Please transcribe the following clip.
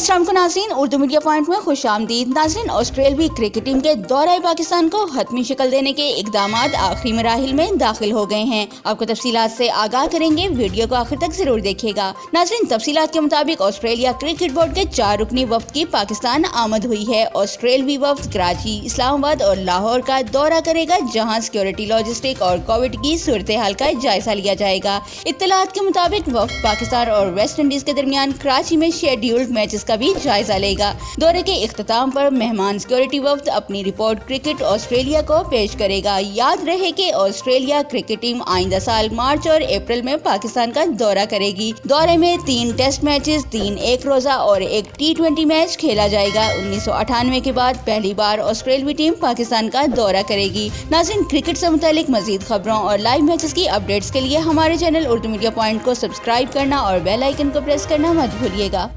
अस्सलाम वालेकुम नाज़रीन, उर्दू मीडिया पॉइंट में खुश आमदीद। नाज़रीन, ऑस्ट्रेलवी क्रिकेट टीम के दौरे पाकिस्तान को हतमी शक्ल देने के इक़दामात आखिरी मराहिल में दाखिल हो गए हैं। आपको तफसीलात से आगाह करेंगे, वीडियो को आखिर तक जरूर देखिएगा। नाज़रीन, तफसीलात के मुताबिक ऑस्ट्रेलिया क्रिकेट बोर्ड के 4 रुकनी वफ्द की पाकिस्तान आमद हुई है। ऑस्ट्रेलवी वफ्द कराची, इस्लामाबाद और लाहौर का दौरा करेगा, जहाँ सिक्योरिटी, लॉजिस्टिक और कोविड की सूरत हाल का जायजा लिया जाएगा। इत्तलात के मुताबिक वफ्द पाकिस्तान और वेस्ट इंडीज के दरमियान कराची में शेड्यूल्ड मैचेस का भी जायजा लेगा। दौरे के इख्तिताम पर मेहमान सिक्योरिटी वफ्द अपनी रिपोर्ट क्रिकेट ऑस्ट्रेलिया को पेश करेगा। याद रहे कि ऑस्ट्रेलिया क्रिकेट टीम आइंदा साल मार्च और अप्रैल में पाकिस्तान का दौरा करेगी। दौरे में 3 टेस्ट मैचेस, 3 एक रोजा और 1 T20 मैच खेला जाएगा। 1998 के बाद पहली बार ऑस्ट्रेलवी टीम पाकिस्तान का दौरा करेगी। नाज़रीन, क्रिकेट से मुतालिक मजीद खबरों और लाइव मैचेस की अपडेट्स के लिए हमारे चैनल उर्दू मीडिया पॉइंट को सब्सक्राइब करना और बेल आइकन को प्रेस करना मत भूलिएगा।